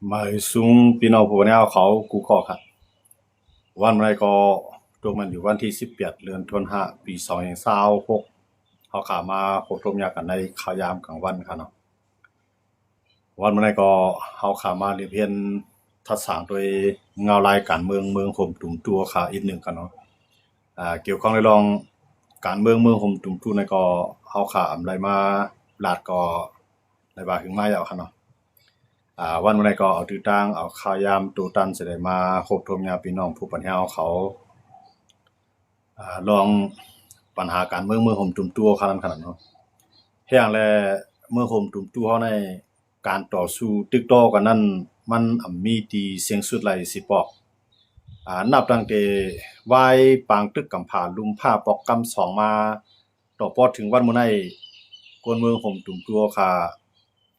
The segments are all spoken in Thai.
หมายสูงพี่น้องผู้เนี่ยเขากูขอครับวันอะไรก็ตรงมันอยู่วันที่18 เดือนธันวาคมปี2026เขาขามาพบรวมญากันในข่าวยามกลางวันครับเนาะวันอะไรก็เขาขามาเรียนเพียนทัดสางโดยเงารายการเมืองห่มตุ่มตัวค่ะอีกหนึ่งกันเนาะเกี่ยวข้องในรองการเมืองห่มตุ่มตัวในก็เขาขาอำไรมาลาดก็ในบาถึงมาแล้วครับเนาะ วันมื้อนี้ก็เอาตื้อตั้งเอาข่าวยามตูตันสิได้มาพบทวมญาพี่น้องผู้ปัญญาเขาลองปัญหาการเมืองห่มตุ่มตั่วขนาดเนาะแฮ่งแลเมืองห่มตุ่มตั่วเฮาในการต่อสู้ตึกต่อกันนั้นมันมีที่เสียงสุดไหลสิปอกนับตั้งแต่วายปางตึกกำผาลุมผ้าปอกกำสองมาต่อพอถึงวันมื้อนี้คนเมืองห่มตุ่มตั่วค่ะ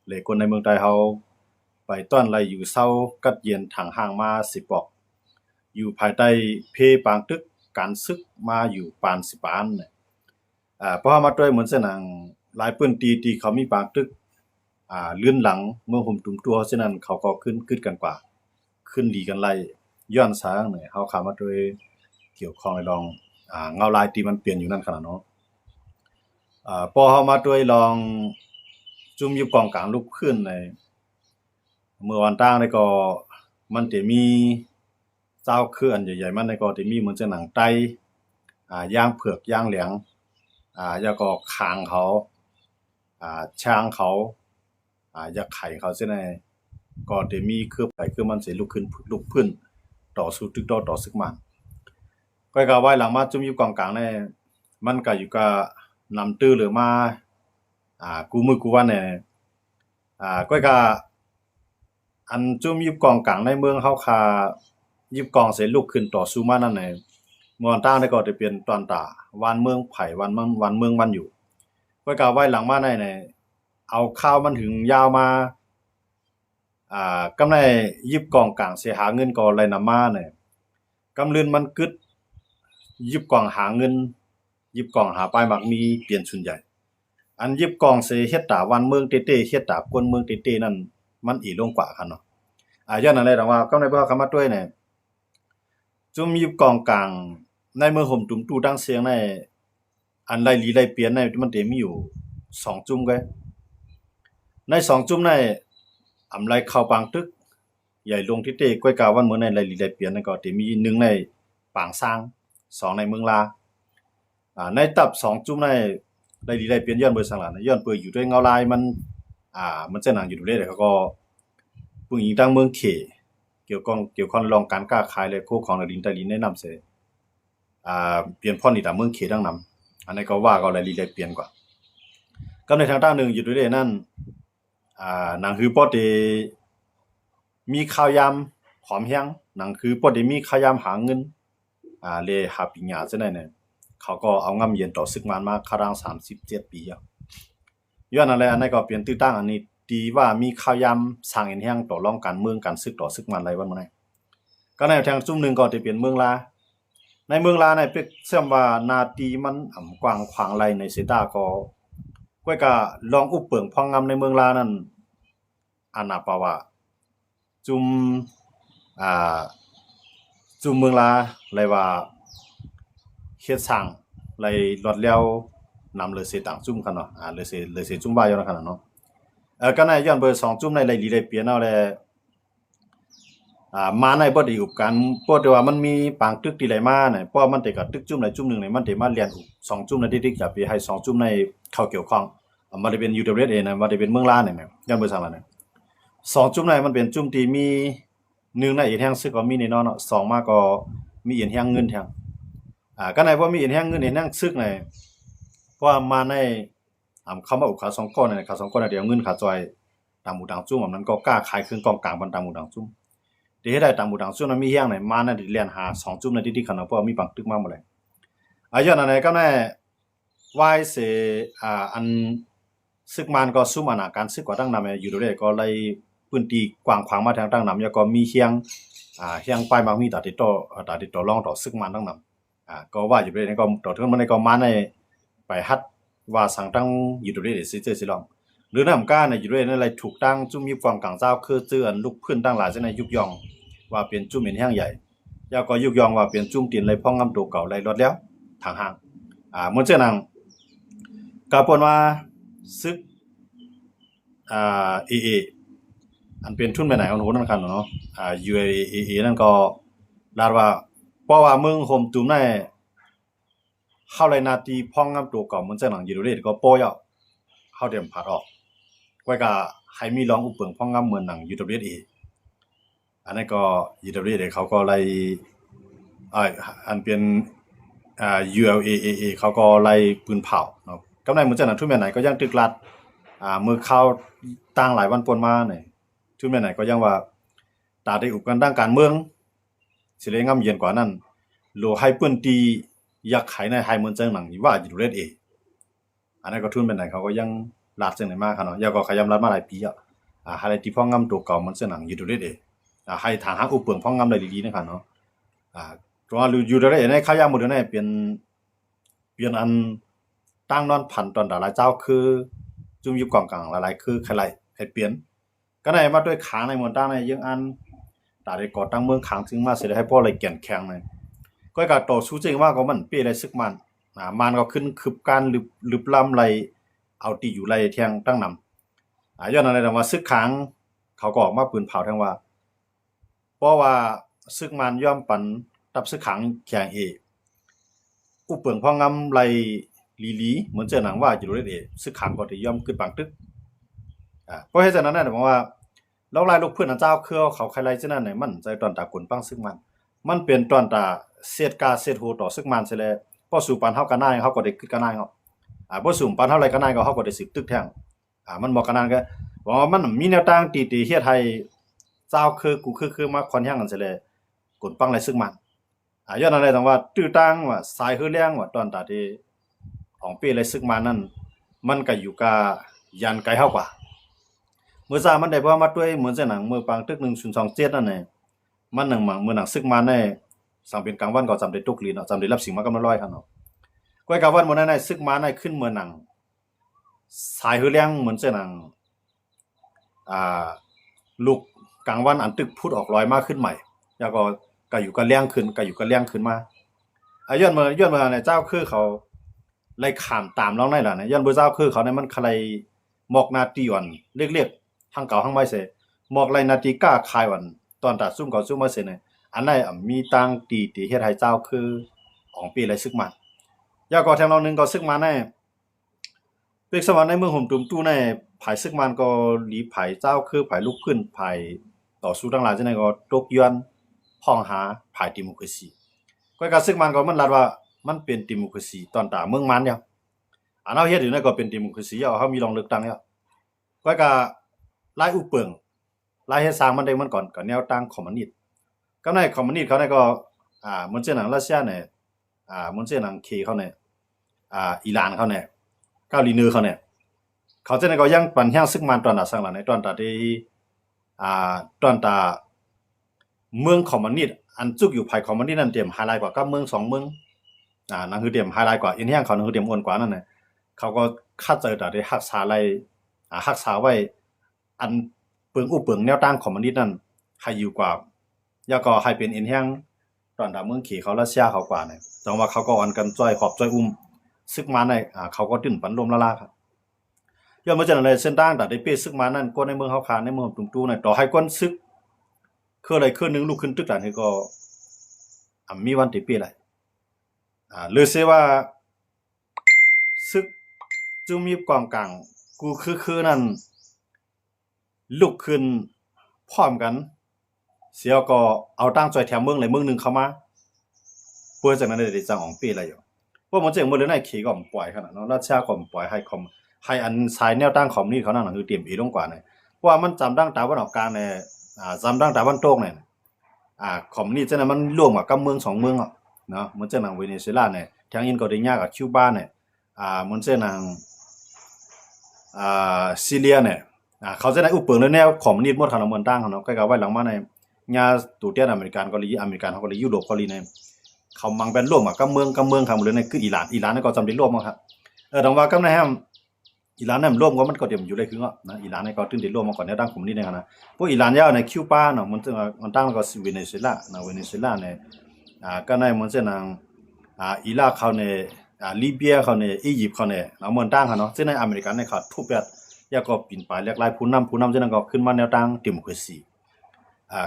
และคนในเมืองไทยเฮา ไปต้อนไล่อยู่เศร้ากัดเย็นถังห่างมาสิปอกอยู่ภายใต้เพปางตึกการซึกมาอยู่ปานสิปานเนี่ยเพราะว่ามาด้วยเหมือนเสนังหลายปื้นตีที่เขามีปางตึกเลื่อนหลังเมื่อห่มตุ่มตัวฉะนั้นเขาก็ขึ้นกันกว่าขึ้นหลีกันไล่ย้อนสางเนี่ยเฮาเข้ามาด้วยเกี่ยวข้องในลองเงาลายที่มันเปลี่ยนอยู่นั่นขนาดเนาะพอเฮามาด้วยลองจุ่มอยู่กองกลางลุกขึ้นใน เมื่อวันต่างนี่ก็มันจะมีเจ้าเครืออันใหญ่ๆมันนี่ก็จะมีเหมือนจะหนังไตย่างเผือกย่างเหลียงแล้วก็คางเขาช้างเขายาไข่เขาซิได้ก็จะมีคือไปคือมันสิลุกขึ้นต่อสู้ตึกต่อซึกมันก็ก็ไว้หลังมาจุ่มอยู่กองกลางนี่มันก็อยู่กับนำตื้อหรือมากูมือกูวันเนี่ยก็ก็ อันจุ่มยิบกองกลางในเมืองเฮาคายิบกองเสลุกขึ้นต่อสู้มานั่นแหละเมื่อวันต้าได้ก็จะเปลี่ยนตอนตาวานเมืองไผ่วันเมืองมันอยู่ไว้กาไว้หลังมาในเอาข้าวมันถึงยาวมากำในยิบกองกลางสิหาเงินก็ไหลนำมาเนี่ยกำลืนมันกึดยิบกองหาเงินยิบกองหาปลายมักมีเปลี่ยนส่วนใหญ่อันยิบกองสิเฮ็ดตาวันเมืองเต้ๆเฮ็ดตากวนเมืองเต้ๆนั่นมันอีลงกว่าคั่นเนาะ ย้อนอะไรต่างว่าก็ในบ่คำว่าด้วยเนี่ยจุ่มอยู่กองกลางในเมืองห่มตุ่มตู้ดังเสียงในอันไล่ลีไล่เปลี่ยนในมันจะมีอยู่2จุ่มก็ใน2จุ่มในอำไลเข้าปางตึกใหญ่ลงที่เต้ก้อยกาวันเหมือนในไล่ลีไล่เปลี่ยนนั่นก็จะมี1ในปางซาง2ในเมืองลาในตับ2จุ่มในไล่ลีไล่เปลี่ยนย้อนเบอร์สังหลานย้อนเปิดอยู่ด้วยเงาลายมันจะหนังอยู่ดูเลยเขาก็ ผู้หญิงตั้งเมืองเขเกี่ยวข้องรองการค้าขายและคู่ของในดินใต้ดินแนะนำเสเปลี่ยนพ่อนี่ตามเมืองเขดังนำอันนี้ก็ว่าก็รายละเอียดเปลี่ยนกว่าก็ในทางด้านหนึ่งอยู่ด้วยนั่นหนังคือปอดมีข่าวยามหอมแฮงหนังคือปอดมีข่าวยามหาเงินเลยหาปีญาจังได๋เนี่ยเขาก็เอางำเย็นต่อซึกมันมาคาราง37 ปีอ่ะย้อนอะไรอันนั้นก็เปลี่ยนตื้อตั้งอันนี้ ดีว่ามีข่าวยามสร้างเห็นแห่งต่อรองการเมืองการศึกต่อซึกมันไรวันมื้อนี้ก็ในทางจุ่มหนึงก็จะเป็นเมืองลาในเมืองลาในเป็กเสื่อมว่านาตีมันกว้างขวางไรในเสตาก็ก้อยก็ลองอุปเปิงพองงำในเมืองลานั้นอานาปาว่าจุ่มอ่าจุ่มเมืองลาเลยว่าเฮ็ดสร้างไรรอดแล้วนำเลยเสต่างจุ่มกันเนาะเลยเสจุ่มว่าอยู่นั่นขนาดเนาะ ก็ในย้อนเบอร์2จุ่มในไรลีไรเปลี่ยนเอาแลมาในบ่ได้อุบกันเพราะว่ามันมีปางตึกที่ไหลมาเนี่ยเพราะมันได้กับตึกจุ่มใดจุ่มหนึงเนี่ยมันได้มาเรียนอุบ2จุ่มในที่จะไปให้2จุ่มในเข้าเกี่ยวข้องมันได้เป็น UWSA นะมันได้เป็นเมืองลาเนี่ยย้อนเบอร์3แล้วเนี่ย2จุ่มในมันเป็นจุ่มที่มี1ในอีกแห่งซึกก็มีแน่นอนเนาะ2มาก็มีอีกแห่งเงินแห่งก็ในบ่มีอีกแห่งเงินอีกแห่งซึกในเพราะว่ามาใน เข้ามาอุกขา2ก้อนเนี่ยขา2ก้อนน่ะเดี๋ยวเงินขาจอยตามหมู่ต่างจุ้มมันก็กล้าขายเครื่องกองกลางบันตามหมู่ต่างจุ้มที่เฮ็ดได้ตามหมู่ต่างจุ้มนั้นมีเฮียงไหนมานั่นดิเรียนหา2จุ้มในที่คันเพราะมีปังตึกมาหมดเลยย้อนอันไหนก็แน่วายเสอันซึกมันก็ซุ่มอันการซึกกว่าตั้งนำอยู่ด้วยก็เลยพื้นที่กว้างขวางมาทางตั้งนำแล้วก็มีเฮียงเฮียงปลายมามีตาติดต่อรองต่อซึกมันตั้งนำก็ว่าอยู่ด้วยนี่ก็ต่อถึงมันก็มาในไปฮัดว่าสั่งตั้งอยู่ตรงนี้สิเจอสิลอง หรือนำก้าในอยู่ด้วยนั่นอะไรถูกตั้งจุ่มยิบกวางกลางเจ้าคือเจือนลูกพื้นตั้งหลายเส้นในยุกยองว่าเป็นจุ่มเหม็นแห้งใหญ่ยาก็ยุกยองว่าเป็นจุ่มตีนเลยพ่องงำตัวเก่าเลยรถแล้วทางห่างเหมือนเจ้านังกาปนว่าซึกเออันเป็นทุนไปไหนของหนูนั่นคันเนาะUAE นั่นก็ลาดว่าเพราะว่าเมืองโฮมตุ่มในเข้าไรนาทีพ่องงำตัวเก่าเหมือนเจ้าหนังยูโรเรตก็โป้ยเข้าเตรียมผัดออกไว้ก็ให้มีรองอุปเปิงพ่องงำเหมือนหนัง UWA อันนั้นก็ UWA เขาก็ไล่อันเป็นULAA เขาก็ไล่ปืนเผาเนาะกำไรเหมือนเจ้าหนังทุนไปไหนก็ยังตึกลัดมือเข้าตั้งหลายวันปนมาเนี่ยทุนไปไหนก็ยังว่าตาได้อุปกันด้านการเมืองสิเลยง่ำเย็นกว่านั้นโลให้ปืนตีอยากขายในไฮเหมือนเจ้าหนังว่าอยู่เรดเออันนั้นก็ทุนไปไหนเขาก็ยังลาดเจ้าไหนมากครับเนาะยาก็ขยันรัดมาหลายปีอะไรที่พ่องำตัวเก่ามันเจ้าหนังอยู่เรดเอให้ทางหาอุปเปิงพ่องงำได้ดีๆนะครับเนาะตัวอยู่เรดเอในข้าวยาหมดเนี่ยเปลี่ยนอันตั้งนอนพันตอนดาราเจ้าคือจุ่มยุบกองกลางหลายๆคือใครให้เปลี่ยนก็ได้มาด้วยขางในเมืองตั้งในยังอันตาได้ก่อตั้งเมืองขางถึงมาเสร็จให้พ่อเลยแก่นแข็งเลยก็กะต่อสู้จริงว่าก็มันเปี้ยอะไรซึกมันมันก็ขึ้นคืบการลึบล้ำไรเอาตีอยู่ไรเที่ยงตั้งนำย้อนอะไรแต่ว่าซึกขางเขาก็ออกมาปืนเผาทั้งว่าเพราะว่าซึกมันย่อมปันตับซึกขางแข็งอุปเปิงพ่องำไรลีเหมือนเจอหนังว่าอยู่เรื่อยๆซึกขางก็ได้ย่อมขึ้นปังตึกเพราะเหตุนั้นน่ะบอกว่าแล้วลายลูกเพื่อนอันเจ้าคือเขาใครไรเช่นนั้นเนี่ยมันใจตอนตากลปังซึกมันเป็นตอนตาเสียดกาเสียดโหต่อซึกมันเสียแล้วพอสู่ปานเฮากันนายเฮาก็ได้ขึ้นกันนายเฮาบ่สู่ปานเฮาไรกันนายก็เฮาก็ได้สืบตึกแท้งมันบอกกันนั้นก็ว่ามันมีแนวตั้งตีเฮ็ดให้เจ้าคือมาค่อนข้างกันเสียแล้วกลปังไรซึกมันย้อนนั้นได้ต้องว่าตื้อตั้งว่าสายคือแรงว่าตอนตาที่ของปีไรซึกมันนั่นมันก็อยู่กับยันไกลเฮากว่าเมื่อซามันได้เพราะมาด้วยเหมือนเส้นหนังมือปังตึก1027นั่นแหละมันหนังมือหนังซึกมันได้สังเป็นกลางวันก็จำได้ตุกลีเนาะจำได้รับสิ่งมากำร้อยครับเนาะก้อยกลางวันมื้อนั้นซึกมันได้ขึ้นมือหนังสายหือเลี้ยงเหมือนเส้นหนังลูกกลางวันอันตึกพุดออกลอยมาขึ้นใหม่แล้วก็อยู่กับเลี้ยงขึ้นมาย้อนมาเนี่ยเจ้าคือเขาไล่ขามตามร้องได้ล่ะเนี่ยย้อนบ่เจ้าคือเขาเนี่ยมันใครหมอกนาตีอ่อนเรียกทางเก่าทางใหม่เสหมอกไรนาตีก้าคายอ่อนตอนตัดซุ่มเขาซุ่มมาเสเนี่ยอันไหนมีตังตีเฮ็ดให้เจ้าคือของปีไรซึกมันยาก็แถมเรานึงก็ซึกมันแน่เป็กสวรรค์ในเมืองห่มตุ่มตู้ในภายซึกมันก็หลีภายเจ้าคือภายลูกขึ้นภายต่อสู้ทั้งหลายจังได๋ก็ตกย้อนพ้องหาภายดิโมคราซีก็ก็ซึกมันก็มันรัดว่ามันเป็นดิโมคราซีตอนตาเมืองมันเนี่ยอันเฮาเฮ็ดอยู่นั่นก็เป็นดิโมคราซีเฮามีรองเลือกตั้งแล้วก็ลายอุปเปิงลายเฮ็ดสร้างมันได้มันก่อนก็แนวตั้งคอมมิวนิสต์ก็ในคอมมิวนิสต์เขาเนี่ยก็เหมือนเจ้าหนังรัสเซียเนี่ยเหมือนเจ้าหนังเคเขาเนี่ยอิหร่านเขาเนี่ยเกาหลีเหนือเขาเนี่ยเขาจะเนี่ยก็ยังปันแห้งซึกมันตอนตาสังหลังในตอนตาที่ตอนตาเมืองคอมมิวนิสต์อันจุกอยู่ภายคอมมิวนิสต์นั่นเตรียมไฮไลท์กว่ากับเมือง2เมืองนั่นคือเตรียมไฮไลท์กว่าอีกแห้งเขานั่นคือเตรียมอ้วนกว่านั่นน่ะเขาก็คัดเจอตาได้รักษาไรักษาไว้อันเปิงอุปเปิงแนวตั้งคอมมิวนิสต์นั่นให้อยู่กว่าแล้วก็ให้เป็นอีกแห้งตอนตาเมืองขี่เขารัสเซียเขากว่าเนี่ยจังว่าเขาก็อ่อนกันจ้อยขอบจ้อยซึกมันได้เขาก็ตื้นปันลมละลาครับย้อนมาจากนั้นเลยเส้นทางตาได้เป้ซึกมันนั่นก็ในเมืองเฮาคาในเมืองตุ่มตู้น่ะต่อให้ก้นซึกคืออะไรคือนึงลุกขึ้นตึกตานี่ก็มีวันที่เป้หลายหรือเสว่าซึกจุมีกองกลางกูคือนั่นลุกขึ้นพร้อมกันเสียก็เอาตั้งใจแถมเมืองไหนเมืองนึงเข้ามาเพื่อจากนั้นได้จังของเป้อะไรอยู่ว่ามันจะมื้อเลยในขี่ก็ปล่อยขนาดเนาะราชาก็ปล่อยให้อันสายแนวตั้งของนี่เขานั่นคือเตรียมอีลงกว่าเนี่ยเพราะว่ามันจำดั้งตาวันออกกลางเนี่ยจำดั้งตาวันตกเนี่ยของนี่จังนั้นมันร่วมกับเมือง2เมืองอ่ะเนาะมันจะหนังเวเนซุเอลาเนี่ยทางอินโดนีเซียกับคิวบาเนี่ยมันจะหนังซีเรียเนี่ยเขาจะได้อุปเปิงแนวของนิดหมดทางเมืองตั้งเนาะใกล้ๆไว้หลังมาในญาตูเตียนอเมริกันเกาหลีเขาก็เลยยุโรปเกาหลีเนี่ยเขามังเป็นร่วมกับเมืองครับหมดเลยในคืออิหร่านนั่นก็จำได้ร่วมครับดังว่าก็ในแฮม อิหร่านเนี่ยร่วมก็มันก็เตรียมอยู่เลยคือนะอิหร่านเนี่ยก็ตึ้งได้ร่วมมาก่อนแนวตั้งคอมมิวนิสต์เนี่ยนะพวกอิหร่านยาวในคิวบาเนาะมันตั้งแล้วก็เวเนซุเอลานะเวเนซุเอลาเนี่ยก็ในมันจะนางอิรักเขาเนี่ยลิเบียเขาเนี่ยอียิปต์เขาเนี่ยแล้วมันตั้งเนาะซึ่งในอเมริกันเนี่ยเขาทุบแบบยาก็ปิ่นไปเรียกหลายผู้นำซึ่งนั่นก็ขึ้นมาแนวตั้งดิโมคราซี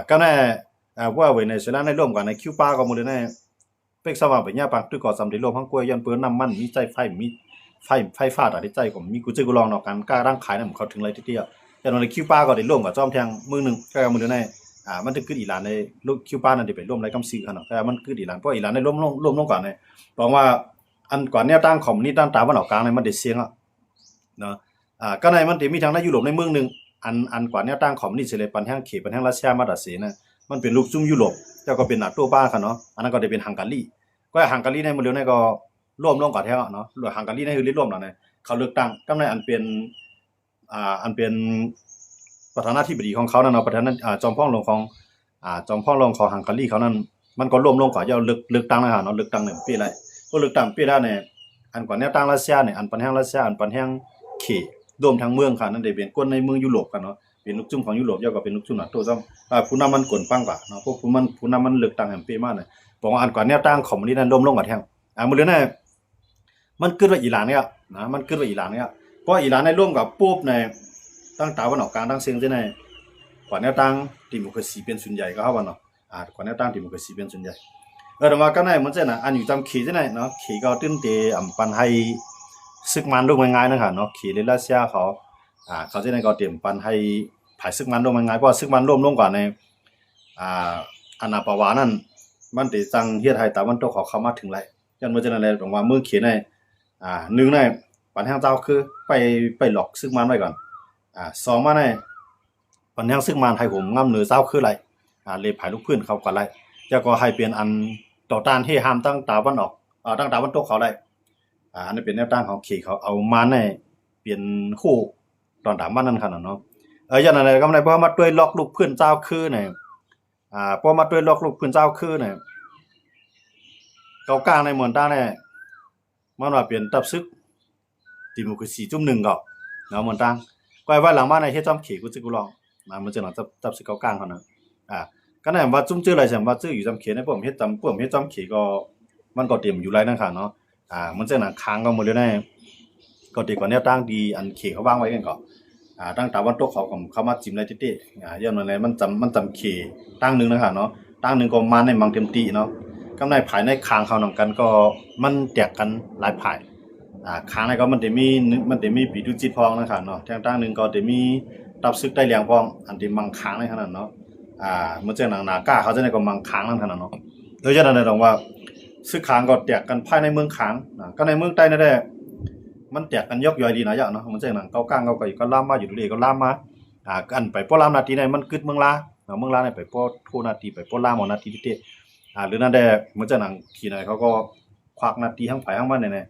ก็ในว่าเวเนซุเอลาในร่วมกันในคิวบาก็หมดเลยในเป็กสว่างไปเนี่ยปังตึกก่อสำเร็จร่วมทั้งกล้วยยันเปิ้นน้ำมันมีใจไฟมีไฟฟ้าตัดใจก็มีกูลองเนาะกันกล้าร่างขายนำเขาถึงไรทีเดียวแต่ในคิวบาก็ได้ร่วมกับจอมแทงมือนึงก็มือนึงในมันถึงคืออิหร่านในลูกคิวบานั่นได้ไปร่วมไรกำซื้อเนาะแต่มันคืออิหร่านเพราะอิหร่านได้ร่วมกันเนี่ยบอกว่าอันก่อนแนวตั้งคอมมิวนิสต์ด้านตะวันออกกลางเนี่ยมันได้เสียงเนาะก็ในมันมีทางในยุโรปในเมืองนึงอันก่อนแนวตั้งคอมมิวนิสต์เลยปันแห่งเขตปันแห่งรัสเซียมาดาเสนะมันเป็นลูกซุ่มยุโรปแล้วก็เป็นตัวบ้านค่ะเนาะอันนั้นก็ได้เป็นฮังการีก็ฮังการีในมันเร็วในก็ร่วมกับแท้เนาะหรือฮังการีในคือร่วมแล้วเนี่ยเขาเลือกตั้งก็ในอันเป็นประธานาธิบดีของเขานั่นเนาะประธานาจอมพ่อหลวงของจอมพ่อหลวงของฮังการีเขานั่นมันก็ร่วมกับเลือกตั้งนะฮะเนาะเลือกตั้ง1ปีเลยก็เลือกตั้งปีละเนี่ยอันก่อนแนวตั้งรัสเซียเนี่ยอันปันแห่งรัสเซียอันปันแห่งเขตรวมทั้งเมืองค่ะนั่นได้เป็นคนในเมืองยุโรปกันเนาะเป็นลูกจุ่มของยุโรปย่อก็เป็นลูกจุ่มNATOซ้ำผู้นำมันกลปังกว่าเนาะพวกผู้นำมันเลือกตั้งแห่งปีมาเนี่ยบอกว่าอันก่อนแนวตั้งคอมมิวนิสต์นั้นร่วมกับแท้มื้อนี้มันเกิดว่าอิหร่านเนี่ยนะมันเกิดว่าอิหร่านเนี่ยเพราะอิหร่านได้ร่วมกับปุ๊บในตั้งตะวันออกกลางตั้งเสียงที่ในก่อนแนวตั้งดิโมคราซีเป็นส่วนใหญ่ก็เฮาว่าเนาะก่อนแนวตั้งดิโมคราซีเป็นส่วนใหญ่แต่ว่าก็ในมันจะน่ะอันอยู่จำขีที่ไหนเนาะขีก็ตื้นเตปันให้ซึกมันลงง่ายๆนะคะเนาะขีในรัสเซียเขาจะในก็เตรียมปันให้ผายซึกมันลงง่ายๆเพราะซึกมันร่วมลงกว่าในอาณาปาวานั่นมันติจังเฮ็ดให้ตะวันตกเขาเข้ามาถึงไรยันมื้อจังนั้นแหละบอกว่ามื้อเขียนในหนึ่งในปันแห่งเจ้าคือไปหลอกซึกมันไว้ก่อนสองมาในปันแห่งซึกมันให้ผมงำเหนือเจ้าคือไรเลยผายลูกพื้นเขาก่อนไรจะก็ให้เป็นอันต่อต้านที่ห้ามตั้งตะวันออกตั้งตะวันตกเขาได้อันนี้เป็นแนวตั้งของเขาเอามาในเปลี่ยนคู่ตอนถามว่านั่นขนาดเนาะอย่างนั้นเลยก็ได้เพราะมาด้วยล็อกลูกพื้นเจ้าคือเนี่ยเพราะมาด้วยล็อกลูกพื้นเจ้าคือเนี่ยเกากลางในเมืองต้าเนี่ยมันว่าเปลี่ยนตับซึกดิโมคราซีจุ่มหนึ่งก็เนาะเมืองต้าก็ว่าหลังมาในเฮ็ดจอมเขกูจิกูลองมันจะหลังตับซึกเกากลางเขานะก็นั่นว่าจุ่มจื้ออะไรซั่นว่าจื้ออยู่จำเขในพวกเฮ็ดจอมเขก็มันก็เต็มอยู่ไรนั่นค่ะเนาะมันจะหนังค้างก็หมดเลยแน่ก็ดีกว่าแนวตั้งดีอันเขเขาวางไว้กันก็ตั้งตะวันตกเขามาจิ้มไรติๆย้อนอะไรมันจำเขตั้งนึงนะคะเนาะตั้งนึงก็มาในมังเต็มตีเนาะกำในภายในค้างเขานำกันก็มันแตกกันหลายภายค้างในก็มันจะมีปีตุจิตพองนะคะเนาะแทงตั้งนึงก็จะมีตับซึกได้เลี้ยงพองอันที่มังค้างในขนาดเนาะมันจะหนังหนาก้าเขาจะในก็มังค้างนั่นขนาดเนาะโดยฉะนั้นต้องว่าซึกค้างก็แตกกันภายในเมืองค้างก็ในเมืองใต้นั่นแหละมันแตกกันยกย่อยดีนะอย่างเนาะมันจะหนังเกากลางเกาก็ล่ามมาอยู่ดีก็ล่ามมากันไปป้อลามนาทีในมันกึดเมืองลาเมืองลาในไปป้อโทนาทีไปป้อลามหมอนาทีติหรือนั่นแหละมันจะหนังทีไหนเขาก็ควักนาทีทั้งภายทั้งมันเนี่ย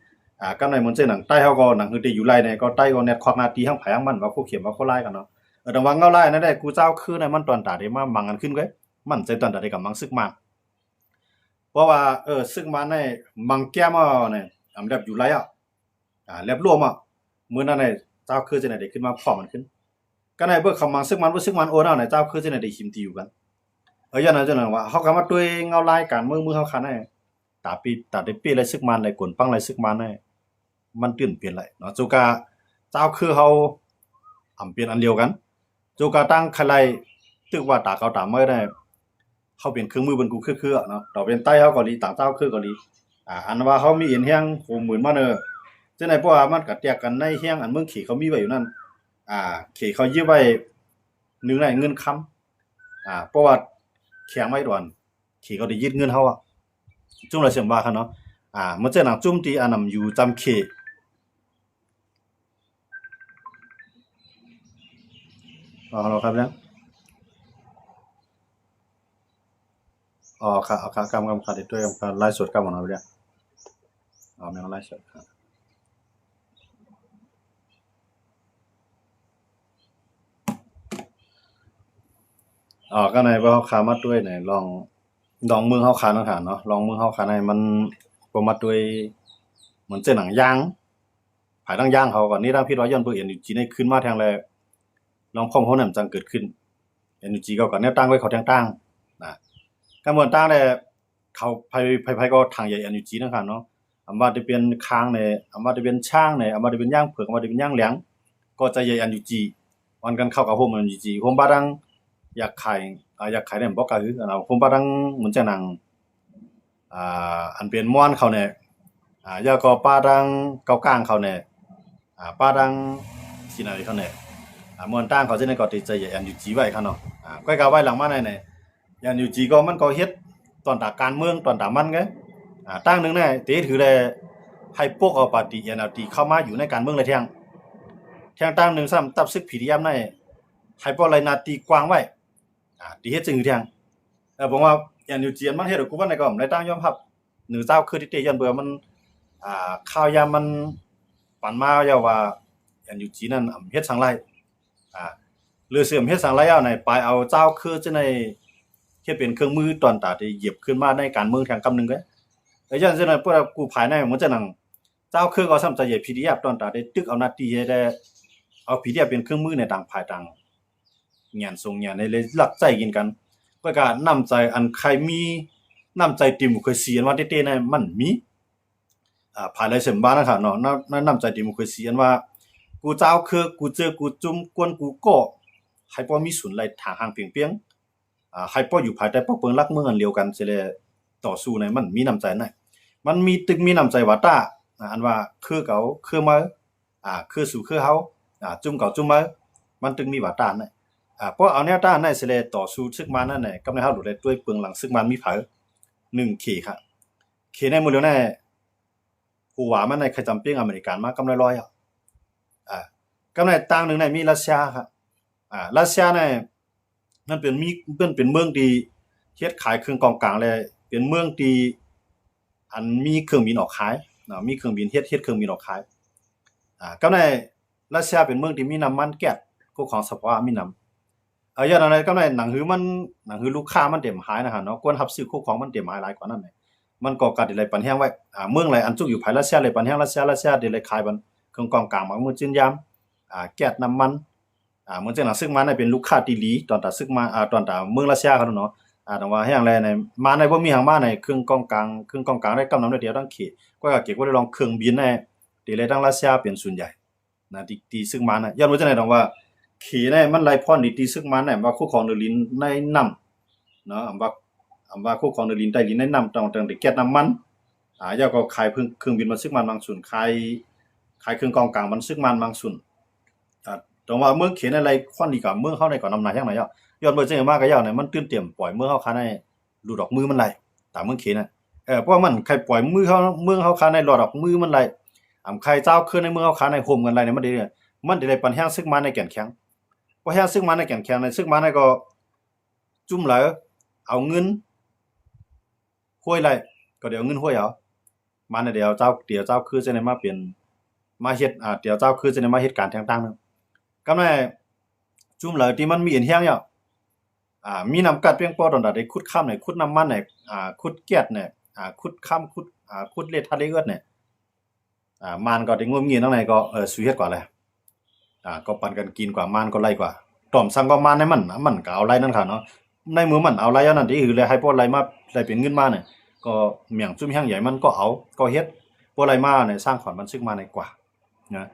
ก็ในมันจะหนังใต้เขาก็หนังคือได้อยู่ไรเนี่ยก็ใต้ก็เนี่ยควักนาทีทั้งภายทั้งมันว่าคู่เข็มว่าคู่ไล่กันเนาะแต่ว่าเงาไล่นั่นได้กูเจ้าคือในมันตอนตาได้มามังกันขึ้นเว้ยมันใจตอนตาได้กับมังซึกมาเพราะว่าซึกมาในมังแก้มเนี่ยอำดับอยู่ไรแลบรวมมื้อนั้นเนี่ยเจ้าคือจะได้ขึ้นมาพร้อมมันขึ้นก็ในเบิ่งคำมังซึกมันโอนเอาเนี่ยเจ้าคือจะได้หิมตีอยู่กันอย่างนั้นจังนั้นว่าเฮาก็มาด้วยเงาลายกันเมืองเฮาคันได้ตาได้ปีไรซึกมันไรกลปังไรซึกมันได้มันตื่นเปลี่ยนไรเนาะจูกาเจ้าคือเฮาเปลี่ยนอันเดียวกันจูกาตั้งใครตึกว่าตาเกาตาเมื่อได้เฮาเป็นเครื่องมือบนกูคือเนาะต่อเป็นใต้เฮาก็ดีต่างเจ้าคือก็ดีอันว่าเฮามีเอ็นแฮงโหมื่นมาเด้อจังได๋เพราะว่ามันก็แตกกันในแฮงอันเมืองขี้เขามีไว้อยู่นั่นขี้เขายื้อไว้นึงได้เงินค้ำเพราะว่าแข็งไว้ดอนขี้เขาได้ยึดเงินเฮาจุ่มละเสียงว่าคั่นเนาะมันจะหนังจุ่มที่อันนำอยู่จำขี้ฮัลโหลครับเนี่ยค่ะกำค่ะได้ด้วยกำไลฟ์สดกำเอาเนี่ยแม่นไลฟ์สดครับก็ในว่าเฮาค้ามาด้วยเนี่ยลองเมืองเฮาค้านะคะเนาะลองเมืองเฮาค้าในมันบ่มาด้วยเหมือนเจ้าหนังยาง ภายตั้งย่างเขาก่อนนี่ตั้งพี่ว่าย้อนเบอร์ NUG ในขึ้นมาทางแลลองพร้อมเขานั่นจังเกิดขึ้น NUG ก็ก่อนแนวตั้งไว้เขาทางตั้งนะกำมวลตั้งแต่เขาไผก็ทางใหญ่ NUG นะครับเนาะอำว่าจะเป็นค้างในอำว่าจะเป็นช่างในอำว่าจะเป็นย่างเผือกอำว่าจะเป็นย่างเหลียงก็จะใหญ่ NUG วันกันเข้ากับโฮม NUG โฮมบ้าดังอยากขายได้บ่ก็คือโฮมบ้าดังเหมือนจะหนังอันเป็นม่วนเขาเนี่ยยาก็ป้าดังเกากลางเขาเนี่ยป้าดังที่ไหนเขาเนี่ยม่วนตั้งเขาจะในก็ติใจอันอยู่จีไว้เขาเนาะก้อยกาไว้หลังมาไหนอันอยู่จีก็มันก็เฮ็ดตอนตาการเมืองตอนตามันไงตั้งนึงเนี่ยเตถือได้ให้พวกเอาปฏิNLDเข้ามาอยู่ในการเมืองเลยเที่ยงตั้งนึงซ้ำตับซึกผียามในให้พวกไรนาตีกว้างไว้ที่เฮ็ดจึงอยู่เที่ยงผมว่าอย่างนิวเจียนมันเฮ็ดกูว่าในก็ในตั้งยอมรับหนึ่งเจ้าคือที่เตยันเบื่อมันข้าวยามมันปั่นมาอย่าว่าอย่างนิวจีนั่นเฮ็ดสังไรหรือเสื่อมเฮ็ดสังไรเอาในปลายเอาเจ้าคือจะในเฮ็ดเป็นเครื่องมือตอนตาที่เหยียบขึ้นมาในการเมืองทางกำนึงก็ไอ้ยันจังนั้นพวกกูภายในมันจะนั่งเจ้าคือก็ซ้ำจะเหยียบ PDF ตอนตาได้ตึกเอานาทีได้เอา PDF เป็นเครื่องมือในต่างภายต่างงานส่งงานในเลยหลักใจกินกันก็นำใจอันใครมีนำใจดิโมคราซีอันว่าเต้ๆเนี่ยมันมีภายในเสมบ้านนะครับเนาะนำใจดิโมคราซีอันว่ากูเจ้าคือกูเจอกูจุ่มกวนกูก็ให้บ่มีศูนย์ไรทางห่างเปียงให้บ่อยู่ภายใต้ปกเปิงรักเมืองอันเดียวกันสิเลยต่อสู้ในมันมีน้ำใจนะมันมีตึกมีน้ำใจว่าตาอันว่าคือเก่าคือมาคือสู่คือเฮาจุ่มเก่าจุ่มมามันตึกมีว่าตานะเพราะเอาแนวต้านในสิเลยต่อสู้ซึกมันนั่นแหละกำลังเฮาหลุดได้ด้วยเปลืองหลังซึกมันมีไผ1 เคครับเคในมื้อแล้วแน่ฮู้ว่ามันในใครจำเป็นอเมริกันมากำไร100กำไรต่างนึงในมีรัสเซียครับรัสเซียเนี่ยมันเป็นเป็นเมืองที่เฮ็ดขายเครื่องกองกลางเลยเป็นเมืองที่อันมีเครื่องบินออกขายเนาะมีเครื่องบินเฮ็ดเครื่องบินออกขายกำไรรัสเซียเป็นเมืองที่มีน้ำมันแก๊สพวกของสภาวะมีน้ำอย่างนั้นก็ได้หนังหือลูกค้ามันเต็มหายนะครับเนาะควรรับซื้อคู่ของมันเต็มหายหลายกว่านั้นมันก็กัดได้ปันแฮงไว้เมืองไหนอันจุกอยู่ภายรัสเซียเลยปันแฮงรัสเซียได้เลยขายบันเครื่องกองกลางมามื้อจื้นยามแก๊สน้ำมันเหมือนจังหนังซึ่งมันเป็นลูกค้าที่ดีตอนตาซึ่งมาตอนตาเมืองรัสเซียเขาเนาะแต่ว่าแฮงแลในมาในบ่มีหางมาในเครื่องกองกลางได้กำนำได้เดียวทั้งเขตก็เก็บบ่ได้ลองเครื่องบินในที่เลยทั้งรัสเซียเป็นส่วนใหญ่นะที่ซึ่งมาย้อนว่าจังได๋ดอกว่าขี่ได้มันไล่พรดีๆซึกมันน่ะว่าคู่ของเดลินในน้ำเนาะอำว่าคู่ของเดลินใต้ลินในน้ำต้องได้แก๊สน้ำมันยาก็ขายเครื่องบินมันซึกมันบางส่วนขายเครื่องกองกลางมันซึกมันบางส่วนตรงว่าเมืองเขียนอะไรค่อนดีกว่าเมืองเฮาได้ก่อนนำหน้าจังไหนย้อนเบิ่งจังมากก็ยาวเนี่ยมันตื่นเต้มปล่อยเมืองเฮาคาในหลุดออกมือมันไหลตามเมืองเขียนน่ะเพราะมันใครปล่อยมือเฮาเมืองเฮาคาในหลอดออกมือมันไหลใครเจ้าขึ้นในเมืองเฮาคาในโฮมกันไหลเนี่ยมันได้ปันแฮงซึกมันในแก่นแข็งพอแฮซึ่งมันในแก่นแข็งในซึ่งมันในก็จุ่มไหลเอาเงินห้วยไหลก็เดี๋ยวเงินห้วยเอามันเดี๋ยวเจ้าคือจะได้มาเปลี่ยนมาเฮ็ดเดี๋ยวเจ้าคือจะได้มาเฮ็ดการต่างๆนึงกำไดจุ่มไหลที่มันมีอันแฮงอยู่มีน้ำกัดเพียงพอตอนใดได้ขุดค่ำเนี่ยขุดน้ำมันเนี่ยขุดแก๊สเนี่ยขุดค่ำขุดเลทะเลเอิ้นเนี่ยมันก็ได้งมเงียนทั้งในก็สุเฮ็ดกว่าแหละก็ปันกันกินกว่ามันก็ไล่กว่าตอมสั่งก็มันให้มันก็เอาไล่นั่นค่ะเนาะในมือมันเอาไล่อันนั้นที่คือเลยให้พวกไล่มาไล่เป็นเงินมาเนี่ยก็เมี่ยงจุ่มแห้งใหญ่มันก็เอาก็เฮ็ดพวกไล่มาเนี่ยสร้างขวัญมันซึกมาในกว่านะ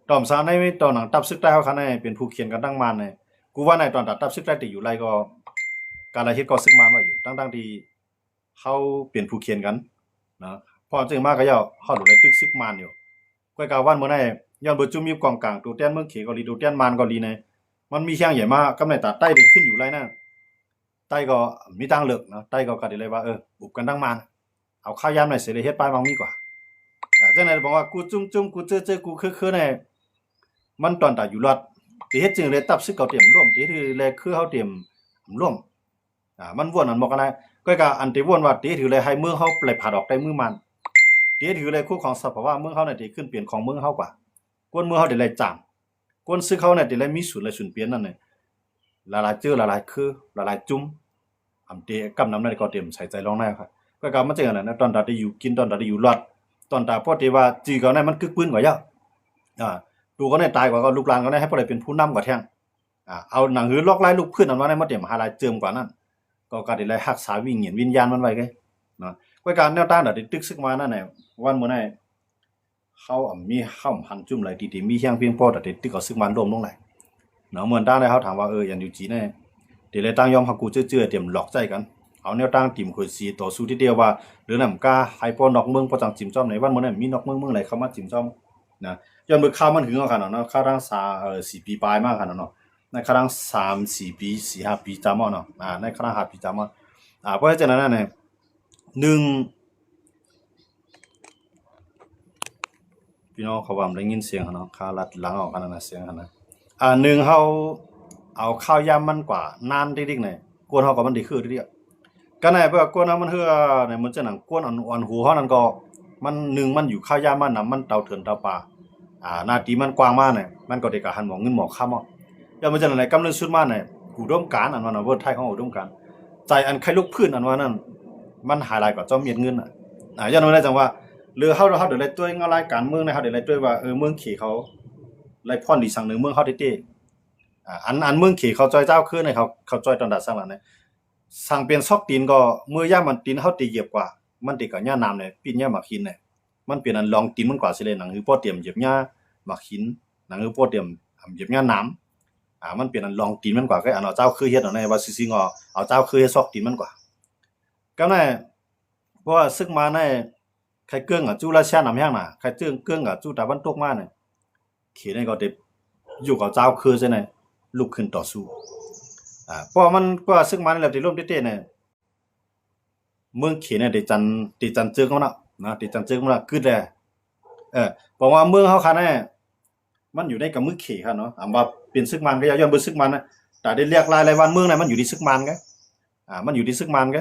ตอมสั่งในตอนหนังตับซึกได้เฮาคันในเป็นผู้เขียนกันตั้งมันเนี่ยกูว่าในตอนตับซึกได้ที่อยู่ไล่ก็การไล่เฮ็ดก็ซึกมาว่าอยู่ตั้งที่เฮาเป็นผู้เขียนกันนะพอจึงมาก็ย่อเฮาดูได้ตึกซึกมันอยู่ก้อยกาวันมื้อนั้นย้อนบ่จุ่มอยู่กองกลางตูแต้นเมืองเขก็ลีตูแต้นมานก็ลีในมันมีแข้งใหญ่มากกำไดตาใต้ได้ขึ้นอยู่ไรนั่นใต้ก็มีตังเลิกเนาะใต้ก็ได้เลยว่าบุกกันทั้งมานเอาข้าวยามในเสรีเฮ็ดปลายมังมีกว่าจังได๋บอกว่ากูจุ่มกูเจอกูคือในมันตอนตาอยู่รอดสิเฮ็ดจึงเลยตับซึกเก่าเตรียมร่วมที่ถือเลยคือเฮาเตรียมร่วมมันวนอันบอกกันนะก้อยกาอันที่วนว่าที่ถือเลยให้เมืองเฮาไหลผาดออกได้มือมันที่ถือเลยคู่ของสภาวะเมืองเฮาน่ะที่ขึ้นเปลี่ยนของเมืองเฮากว่ากวนเมืองเฮาได้เลยจางกวนซึกเฮาน่ะได้เลยมีศูนย์เลยศูนย์เปลี่ยนนั่นน่ะหลายๆเจอหลายๆคือหลายๆจุ่มเตกำนำนั้นก็เตรียมใส่ใจลองได้ครับก้อยกามันจังนั้นนะตอนตาได้อยู่กินตอนตาได้อยู่รอดตอนตาพอที่ว่าจีเก่านั้นมันกึกปืนกว่าเยอะ ตูก็ได้ตายกว่าก็ลูกหลานก็ได้ให้บ่ได้เป็นผู้นำกว่าแท้งเอาหนังหือลอกไล่ลูกพื้นอันว่าได้มาเตรียมหาลายเจิมกว่านั้นก็ได้รักษาวิญญาณมันไว้ไงเนาะก้อยการแนวต้านได้ตึกซึกมานั่นน่ะวันมื้อนั้นเขามีห้ำหันจุ่มไหลดีๆมีเฮียงเพียงพอได้ตึกเอาซึกมันรวมลงไหลเนาะเหมือนต้านได้เขาถามว่ายันอยู่จีแน่เดี๋ยวเลยตั้งยอมฮักกูเจื้อๆเตรียมหลอกใจกันเอาแนวตั้งติ่มข่อยสีต่อสู้ทีเดียวว่าหรือนำกล้าให้พอนอกเมืองบ่จังจิ้มจ้อมในวันมื้อนั้นมีนอกเมืองไหลเข้ามาจิ้มจ้อมนะย้อนเบิ่งข่าวมันหึงเอาคั่นเนาะข่าวทาง4ปีปลายมาคั่นเนาะในครั้ง3-4 ปี4-5 ปีจำเอาเนาะในครั้ง5 ปีจำเอาเพราะฉะนั้นเนี่ย1พี่น้องเขาว่าได้ยินเสียงเนาะข่าวลัดหลังออกกันนะเสียงนะ1เฮาเอาข้าวยามมันกว่านานดิกๆเนี่ยกวนเฮาก็มันได้คือดิกกันไหนเพื่อกวนมันเฮือเนี่ยมันจะหนังกวนอ่อนหูเฮานั่นก็มัน1มันอยู่ข้าวยามมันน่ะมันเตาเถินเตาป่าหน้าที่มันกว้างมากเนี่ยมันก็ได้กะหันหมองเงินหมอกค่ำอย่ามันจะไหนกำลังสุดมาเนี่ยอุดมการณ์อันว่าน่ะเวิร์ดไทยของอุดมการณ์ใจอันใครลุกพื้นอันว่านั้นมันหายหลายกว่าจอมเมียนเงินย้อนได้จังว่าหรือเฮาเดี๋ยวไล่ตัวงรายการเมืองนะเฮาเดี๋ยวไล่ตัวว่าเมืองขี่เขาไล่พรดีสังนึงเมืองเฮาเต้อันเมืองขี่เขาจ้อยเจ้าคือเนี่ยเขาจ้อยตอนดัดสังหลังเนี่ยสั่งเปลี่ยนซอกตีนก็เมื่อย่ามันตีนเฮาตีเหยียบกว่ามันติกับหญ้าน้ำเนี่ยปีนหญ้าหมักหินเนี่ยมันเปลี่ยนอันลองตีนมันกว่าสิเลยหนังคือป้อเตรียมเหยียบหญ้าหมักหินหนังคือป้อเตรียมเหยียบหญ้าน้ำมันเปลี่ยนอันลองตีนมันกว่าก็อันเอาเจ้าคือเฮ็ดเอาในว่าซิงเอาเจ้าคือเฮ็ดซอกตีนมันกว่าก็แน่เพราะว่าซึกมาในใครเกื้องจูราชานำแห้งน่ะใครเกื้องจูตะวันตกมาเนี่ยเขนี่ก็ได้อยู่กับเจ้าคือใช่ไหมลุกขึ้นต่อสู้เพราะมันก็ซึกมาในแหละที่ร่วมเต้ๆเนี่ยเมืองเขเนี่ยได้จันเจิงเขาน่ะนะได้จันเจิงมันน่ะกึดแลเพราะว่าเมืองเฮาคันแน่มันอยู่ในกับมือเขค่ะเนาะว่าเป็นซึกมันก็ย้อนเบิ่งซึกมันนะแต่ได้เรียกรายวันเมืองน่ะมันอยู่ที่ซึกมันไงมันอยู่ที่ซึกมันไง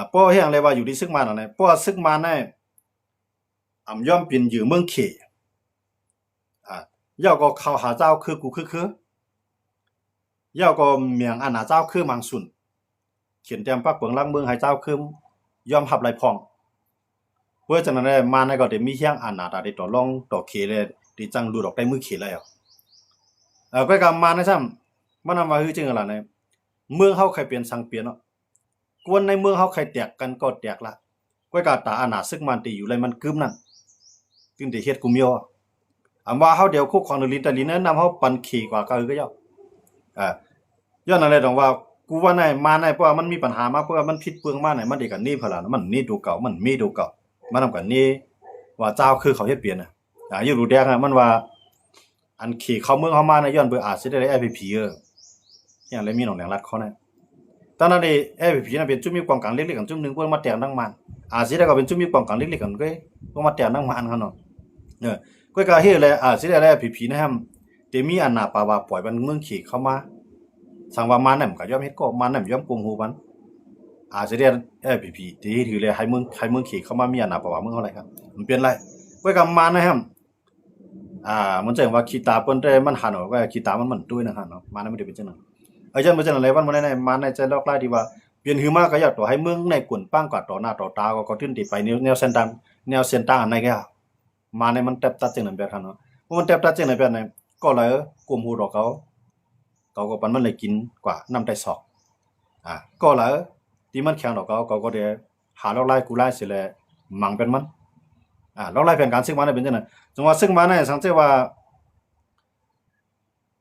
เพราะเฮียงเลยว่าอยู่ที่ซึกมันน่ะเพราะซึกมันเนี่ยย่อมเป็นอยู่เมืองเขย่อก็เข้าหาเจ้าคือกูคือย่อก็เมียงอันหาเจ้าคือมังสุนเขียนเตรียมปักเปิงลังเมืองให้เจ้าคือย่อมหับไหลพองเพื่อจังนั้นได้มาในก็ได้มีเฮียงอันหน้าตาได้ต่อรองต่อเขเลยที่จังดูดอกได้มือเขแล้วก็กำมานะซ้ำมันนำว่าคือจริงล่ะเนี่ยเมืองเฮาใครเปลี่ยนสังเปลี่ยนเนาะกวนในเมืองเฮาใครแตกกันก็แตกละก้อยกาตาอานาซึกมันตีอยู่เลยมันกึมนั่นจึงได้เฮ็ดกุมยอว่าเฮาเดี๋ยวคุกของลินตะลินนั้นนำเฮาปันขี่กว่าก็คือย่ย้อนอะไรต้องว่ากูว่าในมาในเพราะว่ามันมีปัญหามาเพราะว่ามันผิดเปลืองมาไหนมันได้กันนี่พะล่ะมันนี่ดูเก่ามันมีดูเก่ามันนำกันนี่ว่าเจ้าคือเขาเฮ็ดเปลี่ยนอยู่รูแดงมันว่าอันขี่เข้าเมืองเฮามาในย้อนเบิ่อาจสิได้ IPP อย่างเลยมีหนองแหลงรัดเขานะตอนนั้นนี่ IPP น่ะเป็นจุดมีกองกลางเล็กๆกันจุดนึงเพิ่นมาแตกดังมันอาจสิได้ก็เป็นจุดมีกองกลางเล็กๆกันก็ต้องมาแตกดังมันคั่นเนาะก็ก็เฮ็ดเลยสิได้ IPP นะครับแต่มีอันหน้าปาว่าปล่อยมันเมืองขี่เข้ามาสังว่ามันน่ะก็ยอมเฮ็ดก็มันน่ะยอมกุมหูมันสิได้ IPP ที่ถือเลยให้เมืองขี่เข้ามามีอันหน้าปาว่าเมืองเฮาไรครับมันเป็นไรก็ก็มันนะครับมันจะว่าขี้ตาเปิ้นแต่มันหันออกว่าขี้ตามันตุ้ยนะหั่นเนาะมันไม่ได้เป็นจังนั้นจังบ่จังอะไรวันมื้อนั้นมันจะลอกลายที่ว่าเปลี่ยนหือมาก็อยากต่อให้เมืองในกวนป้างกว่าต่อหน้าต่อตาก็ขึ้นที่ไปแนวเส้นทางอันไหนแกมาในมันแทบตัดจังนั้นแบบคั่นเนาะเพราะมันแทบตัดจังนั้นแบบนั้นก็เลยกุมหูดอกเขาก็ปันมันเลยกินกว่าน้ำใต้ศอกก็เลยที่มันแข็งดอกเขาก็ได้หาลอกลายกูลายสิแลมั่งเป็นมันลอกลายแผนการซึ่งมาได้เป็นจังนั้นจังว่าซึ่งมาในสังเกตว่า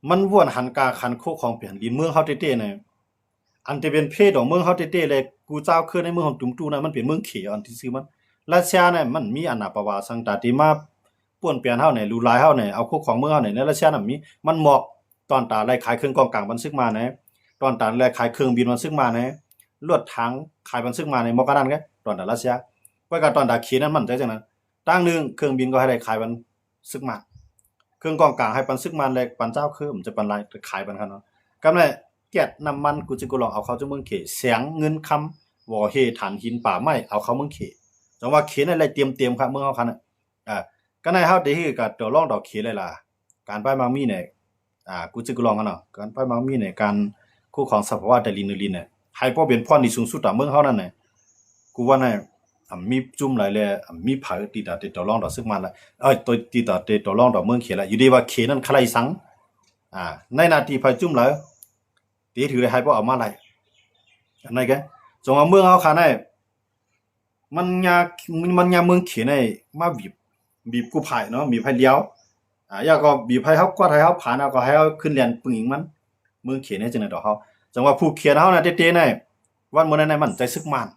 มันว่วนหันกาคันโคของเปลี่ยนดินเมืองเฮาเต้ๆเนี่ยอันที่เป็นเพศของเมืองเฮาเต้ๆเลยกูเจ้าคือในเมืองของตุ้มตู้นั้นมันเป็นเมืองเขอันที่ซื่อมันรัสเซียเนี่ยมันมีอาณาประวัติสังตาที่มาป่วนเปลี่ยนเฮาเนี่ยรูลายเฮาเนี่ยเอาโคของเมืองเฮาเนี่ยในรัสเซียน่ะมีมันเหมาะตอนตาไล่ขายเครื่องกองกลางมันซึกมาเนี่ยตอนตาไล่ขายเครื่องบินมันซึกมาเนี่ยรถถังขายมันซึกมาเนี่ยเหมาะกันนั่นไงตอนตารัสเซียว่าก็ตอนตาเขนั้นมันใจจังนั้นตั้งนึงเครื่องบินก็ให้ได้ขายมันซึกมาเครื่องกองกลางให้ปันซึกมันแลกปันเจ้าคือมันจะปันลายขายปันคั่นเนาะกำไรแก๊สน้ำมันกูจิกูลองเอาเข้าจังเมืองเขแสงเงินคำบ่อเฮฐานหินป่าไม้เอาเข้าเมืองเขจังว่าเขนั่นแหละเตรียมครับเมืองเฮาคั่นก็ในเฮาได้ฮือก็ตอรองดอกเขเลยล่ะการไปมังมีเนี่ยกูจิกูลองกันเนาะการไปมังมีเนี่ยการคู่ของสภาวะไดลินเนี่ยให้พอเป็นพรที่สูงสุดต่อเมืองเฮานั่นน่ะกูว่าน่ะ มีจุ่มหลายเลยมีไผติดาติดต่อรองดอกซึกมันละตัวติดาติดต่อรองดอกเมืองเขียนละอยู่ดีว่าเขนั้นใครสังในนาทีไผจุ่มหลายตีถือให้บ่เอามาไหลอันไหนแกจงเอาเมืองเอาขาไหนมันยาเมืองเขียนให้มาบีบกู้ภัยเนาะบีบให้เลี้ยวอยากก็บีบให้เฮากวาดให้เฮาผ่านเอาก็ให้เฮาขึ้นเรียนปึงอิงมันเมืองเขียนให้จังได๋ดอกเฮาจังว่าผู้เขียนเฮาน่ะเต้ๆน่ะวันมื้อนั้นมันใจซึกมัน